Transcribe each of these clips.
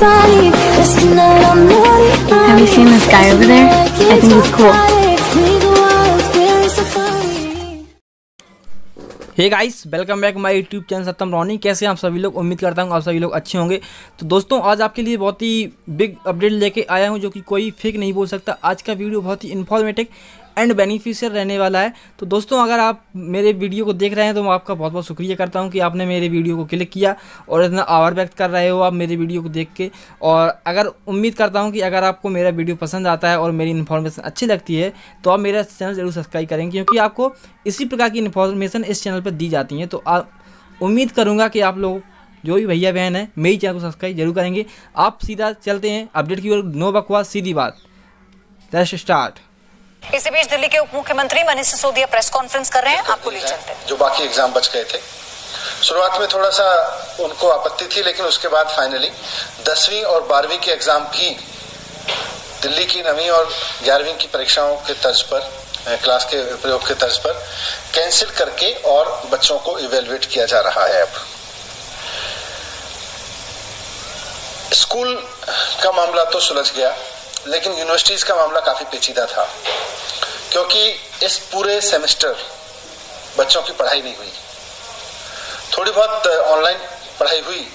Have you seen this guy over there? I think he's cool. Hey guys, welcome back my YouTube channel Satyam Ronnie. कैसे हैं आप सभी लोग? उम्मीद करता हूँ आप सभी लोग अच्छे होंगे। तो दोस्तों, आज आपके लिए बहुत ही बिग अपडेट लेके आया हूँ, जो कि कोई फेक नहीं बोल सकता। आज का वीडियो बहुत ही इन्फॉर्मेटिव एंड बेनिफिशियल रहने वाला है। तो दोस्तों, अगर आप मेरे वीडियो को देख रहे हैं तो मैं आपका बहुत बहुत शुक्रिया करता हूं कि आपने मेरे वीडियो को क्लिक किया और इतना आभार व्यक्त कर रहे हो आप मेरे वीडियो को देख के। और अगर उम्मीद करता हूं कि अगर आपको मेरा वीडियो पसंद आता है और मेरी इन्फॉर्मेशन अच्छी लगती है तो आप मेरा चैनल ज़रूर सब्सक्राइब करेंगे, क्योंकि आपको इसी प्रकार की इन्फॉर्मेशन इस चैनल पर दी जाती हैं। तो आप उम्मीद करूँगा कि आप लोग जो भी भैया बहन है मेरी चैनल को सब्सक्राइब जरूर करेंगे। आप सीधा चलते हैं अपडेट की ओर। नो बकवास, सीधी बात, लेट्स स्टार्ट। इसी बीच दिल्ली के उप मुख्यमंत्री मनीष सिसोदिया प्रेस कॉन्फ्रेंस कर रहे हैं, आपको ले चलते हैं। जो बाकी एग्जाम बच गए थे, शुरुआत में थोड़ा सा उनको आपत्ति थी, लेकिन उसके बाद फाइनली 10वीं और 12वीं के एग्जाम भी दिल्ली की 9वीं और 11वीं की परीक्षाओं के तर्ज पर, क्लास के प्रयोग के तर्ज पर कैंसिल करके और बच्चों को इवेलुएट किया जा रहा है। अब स्कूल का मामला तो सुलझ गया, लेकिन यूनिवर्सिटीज का मामला काफी पेचीदा था, क्योंकि इस पूरे सेमेस्टर बच्चों की पढ़ाई नहीं हुई। थोड़ी बहुत ऑनलाइन पढ़ाई हुई,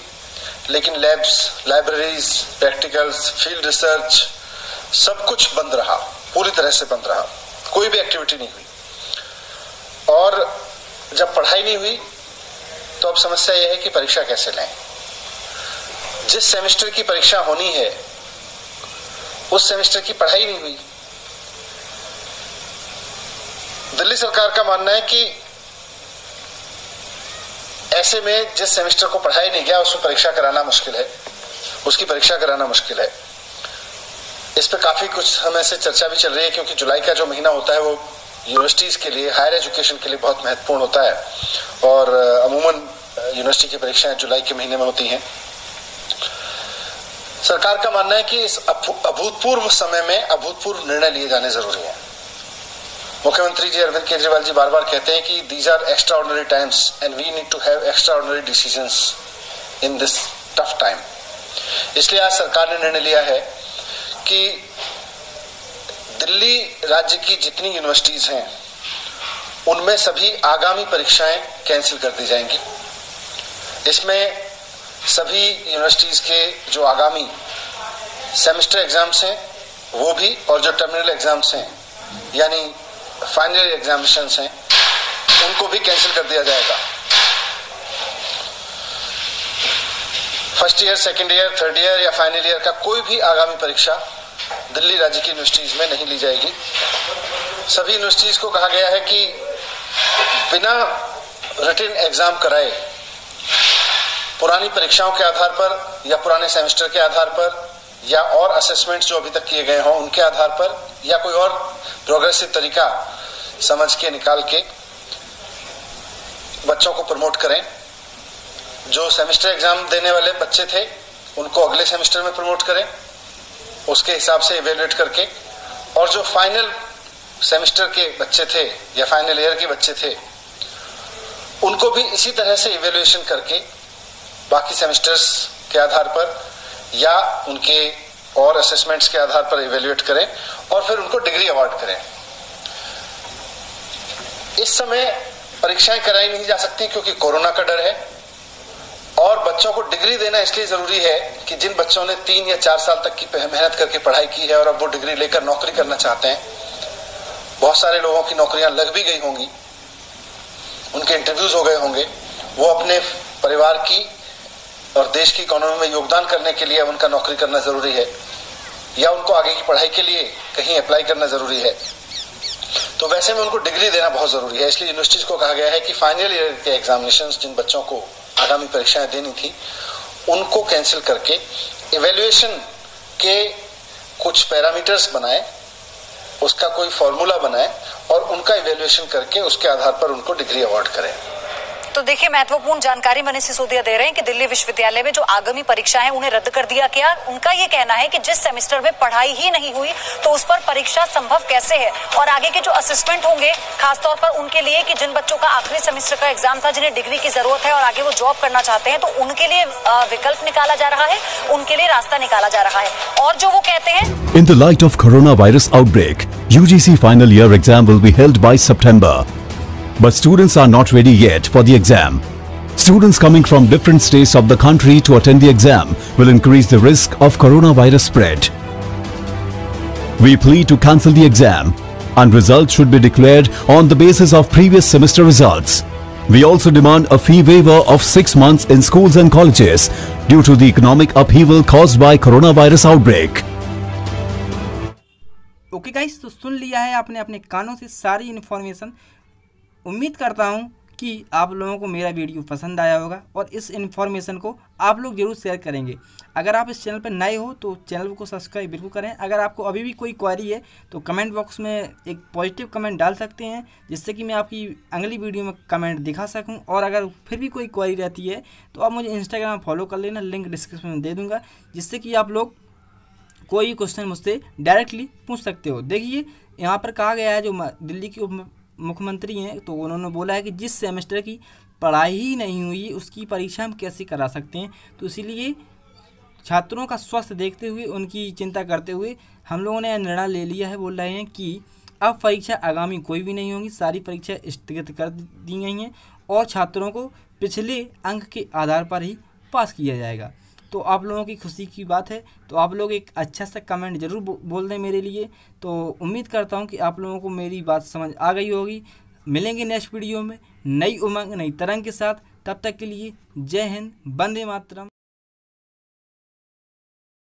लेकिन labs, libraries, practicals, field research सब कुछ बंद रहा, पूरी तरह से बंद रहा। कोई भी एक्टिविटी नहीं हुई। और जब पढ़ाई नहीं हुई तो अब समस्या यह है कि परीक्षा कैसे लें। जिस सेमेस्टर की परीक्षा होनी है उस सेमेस्टर की पढ़ाई नहीं हुई। दिल्ली सरकार का मानना है कि ऐसे में जिस सेमेस्टर को पढ़ाई नहीं गया उसको परीक्षा कराना मुश्किल है, उसकी परीक्षा कराना मुश्किल है। इस पर काफी कुछ समय से चर्चा भी चल रही है, क्योंकि जुलाई का जो महीना होता है वो यूनिवर्सिटीज के लिए, हायर एजुकेशन के लिए बहुत महत्वपूर्ण होता है। और अमूमन यूनिवर्सिटी की परीक्षाएं जुलाई के महीने में होती हैं। सरकार का मानना है कि इस अभूतपूर्व समय में अभूतपूर्व निर्णय लिए जाने जरूरी है। मुख्यमंत्री जी अरविंद केजरीवाल जी बार बार कहते हैं कि these are extraordinary times and we need to have extraordinary decisions in this tough time. इसलिए आज सरकार ने निर्णय लिया है कि दिल्ली राज्य की जितनी यूनिवर्सिटीज हैं उनमें सभी आगामी परीक्षाएं कैंसिल कर दी जाएंगी। इसमें सभी यूनिवर्सिटीज के जो आगामी सेमेस्टर एग्जाम्स हैं वो भी, और जो टर्मिनल एग्जाम्स हैं यानी फाइनल एग्जामिनेशंस हैं, उनको भी कैंसिल कर दिया जाएगा। First year, second year, third year या फाइनल ईयर का कोई भी आगामी परीक्षा दिल्ली राज्य की यूनिवर्सिटीज में नहीं ली जाएगी। सभी यूनिवर्सिटीज को कहा गया है कि बिना रिटन एग्जाम कराए, पुरानी परीक्षाओं के आधार पर या पुराने सेमेस्टर के आधार पर या और असेसमेंट जो अभी तक किए गए हों उनके आधार पर या कोई और प्रोग्रेसिव तरीका समझ के निकाल के बच्चों को प्रमोट करें। जो सेमेस्टर एग्जाम देने वाले बच्चे थे उनको अगले सेमेस्टर में प्रमोट करें, उसके हिसाब से इवेल्युएट करके। और जो फाइनल सेमेस्टर के बच्चे थे या फाइनल ईयर के बच्चे थे उनको भी इसी तरह से इवेल्युएशन करके बाकी सेमेस्टर्स के आधार पर या उनके और असेसमेंट्स के आधार पर इवेल्युएट करें और फिर उनको डिग्री अवार्ड करें। इस समय परीक्षाएं कराई नहीं जा सकती क्योंकि कोरोना का डर है, और बच्चों को डिग्री देना इसलिए जरूरी है कि जिन बच्चों ने 3 या 4 साल तक की मेहनत करके पढ़ाई की है और अब वो डिग्री लेकर नौकरी करना चाहते हैं, बहुत सारे लोगों की नौकरियां लग भी गई होंगी, उनके इंटरव्यूज हो गए होंगे, वो अपने परिवार की और देश की इकोनॉमी में योगदान करने के लिए उनका नौकरी करना जरूरी है, या उनको आगे की पढ़ाई के लिए कहीं अप्लाई करना जरूरी है। तो वैसे में उनको डिग्री देना बहुत जरूरी है। इसलिए यूनिवर्सिटीज को कहा गया है कि फाइनल ईयर के एग्जामिनेशंस जिन बच्चों को आगामी परीक्षाएं देनी थी उनको कैंसिल करके इवेल्युएशन के कुछ पैरामीटर्स बनाए, उसका कोई फॉर्मूला बनाए और उनका इवेल्युएशन करके उसके आधार पर उनको डिग्री अवार्ड करें। तो देखिए, महत्वपूर्ण जानकारी मनीष सिसोदिया दे रहे हैं कि दिल्ली विश्वविद्यालय में जो आगामी परीक्षा है उन्हें रद्द कर दिया गया। उनका ये कहना है कि जिस सेमेस्टर में पढ़ाई ही नहीं हुई तो उस पर परीक्षा संभव कैसे है, और आगे के जो असेसमेंट होंगे खासतौर पर उनके लिए कि जिन बच्चों का आखिरी सेमेस्टर का एग्जाम था, जिन्हें डिग्री की जरूरत है और आगे वो जॉब करना चाहते हैं, तो उनके लिए विकल्प निकाला जा रहा है, उनके लिए रास्ता निकाला जा रहा है। और जो वो कहते हैं, In the light of coronavirus outbreak, UGC final year exam will be held by September. But students are not ready yet for the exam. Students coming from different states of the country to attend the exam will increase the risk of coronavirus spread. We plead to cancel the exam and results should be declared on the basis of previous semester results. We also demand a fee waiver of 6 months in schools and colleges due to the economic upheaval caused by coronavirus outbreak. Okay guys, तो सुन लिया है आपने अपने कानों से सारी information. उम्मीद करता हूँ कि आप लोगों को मेरा वीडियो पसंद आया होगा और इस इन्फॉर्मेशन को आप लोग ज़रूर शेयर करेंगे। अगर आप इस चैनल पर नए हो तो चैनल को सब्सक्राइब बिल्कुल करें। अगर आपको अभी भी कोई क्वेरी है तो कमेंट बॉक्स में एक पॉजिटिव कमेंट डाल सकते हैं, जिससे कि मैं आपकी अगली वीडियो में कमेंट दिखा सकूं। और अगर फिर भी कोई क्वेरी रहती है तो आप मुझे इंस्टाग्राम फॉलो कर लेना, लिंक डिस्क्रिप्शन में दे दूँगा, जिससे कि आप लोग कोई क्वेश्चन मुझसे डायरेक्टली पूछ सकते हो। देखिए, यहाँ पर कहा गया है, जो दिल्ली की मुख्यमंत्री हैं, तो उन्होंने बोला है कि जिस सेमेस्टर की पढ़ाई ही नहीं हुई उसकी परीक्षा हम कैसे करा सकते हैं। तो इसीलिए छात्रों का स्वास्थ्य देखते हुए, उनकी चिंता करते हुए हम लोगों ने निर्णय ले लिया है। बोल रहे हैं कि अब परीक्षा आगामी कोई भी नहीं होगी, सारी परीक्षा स्थगित कर दी गई हैं और छात्रों को पिछले अंक के आधार पर ही पास किया जाएगा। तो आप लोगों की खुशी की बात है, तो आप लोग एक अच्छा सा कमेंट ज़रूर बोल दें मेरे लिए। तो उम्मीद करता हूँ कि आप लोगों को मेरी बात समझ आ गई होगी। मिलेंगे नेक्स्ट वीडियो में नई उमंग, नई तरंग के साथ। तब तक के लिए जय हिंद, वंदे मातरम।